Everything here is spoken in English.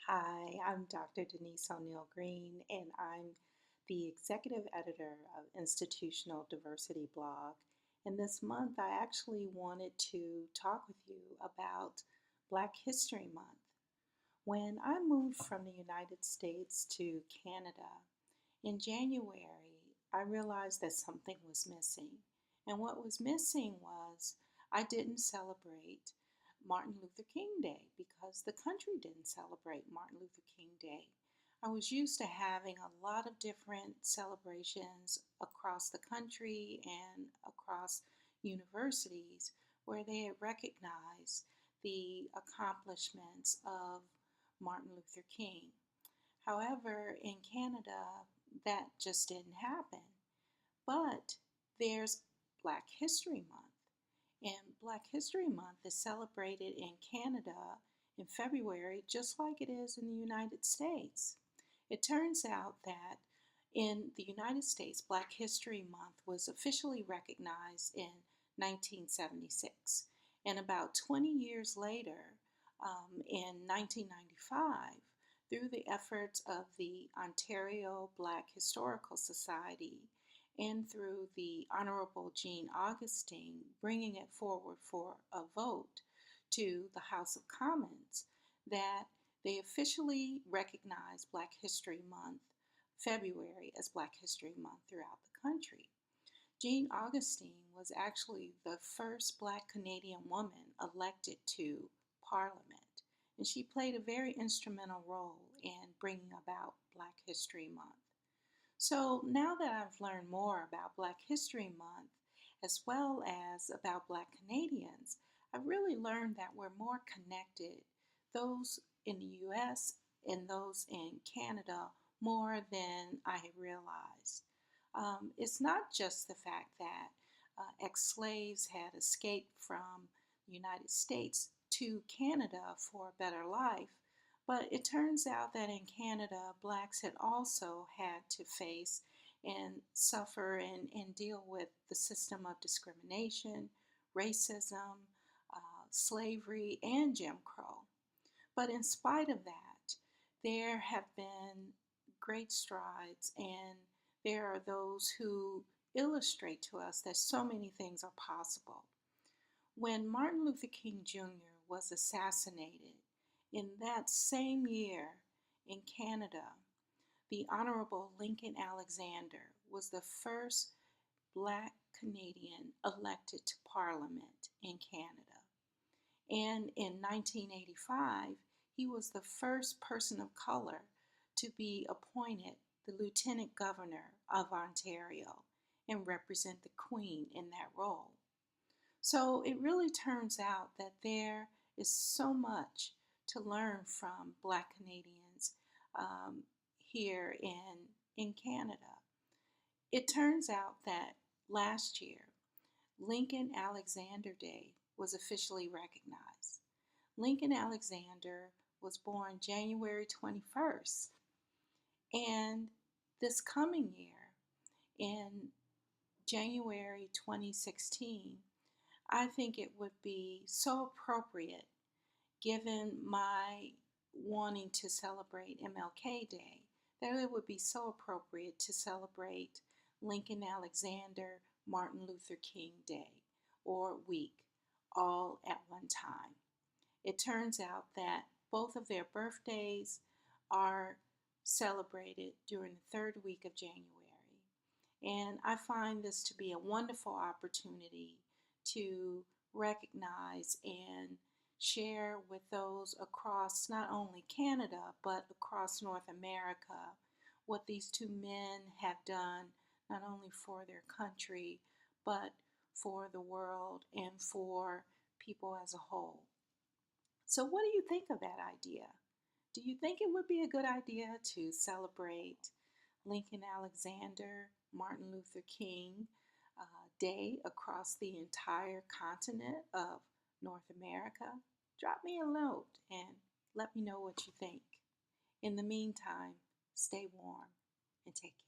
Hi, I'm Dr. Denise O'Neill Green, and I'm the executive editor of Institutional Diversity Blog. And this month, I actually wanted to talk with you about Black History Month. When I moved from the United States to Canada in January, I realized that something was missing. And what was missing was I didn't celebrate Martin Luther King Day because the country didn't celebrate Martin Luther King Day. I was used to having a lot of different celebrations across the country and across universities where they had recognized the accomplishments of Martin Luther King. However, in Canada, that just didn't happen. But there's Black History Month. And Black History Month is celebrated in Canada in February, just like it is in the United States. It turns out that in the United States, Black History Month was officially recognized in 1976. And about 20 years later, in 1995, through the efforts of the Ontario Black Historical Society and through the Honorable Jean Augustine bringing it forward for a vote to the House of Commons, that they officially recognized Black History Month, February, as Black History Month throughout the country. Jean Augustine was actually the first Black Canadian woman elected to Parliament, and she played a very instrumental role in bringing about Black History Month. So now that I've learned more about Black History Month, as well as about Black Canadians, I've really learned that we're more connected, those in the US and those in Canada, more than I had realized. It's not just the fact that ex-slaves had escaped from the United States to Canada for a better life, but it turns out that in Canada, Blacks had also had to face and suffer and deal with the system of discrimination, racism, slavery, and Jim Crow. But in spite of that, there have been great strides, and there are those who illustrate to us that so many things are possible. When Martin Luther King Jr. was assassinated in that same year in Canada, the Honorable Lincoln Alexander was the first Black Canadian elected to Parliament in Canada. And in 1985, he was the first person of color to be appointed the Lieutenant Governor of Ontario and represent the Queen in that role. So it really turns out that there is so much to learn from Black Canadians here in Canada. It turns out that last year, Lincoln Alexander Day was officially recognized. Lincoln Alexander was born January 21st. And this coming year, in January 2016, I think it would be so appropriate, given my wanting to celebrate MLK Day, that it would be so appropriate to celebrate Lincoln Alexander Martin Luther King Day or week all at one time. It turns out that both of their birthdays are celebrated during the third week of January. And I find this to be a wonderful opportunity to recognize and share with those across not only Canada, but across North America, what these two men have done, not only for their country, but for the world and for people as a whole. So what do you think of that idea? Do you think it would be a good idea to celebrate Lincoln Alexander, Martin Luther King Day across the entire continent of North America? Drop me a note and let me know what you think. In the meantime, stay warm and take care.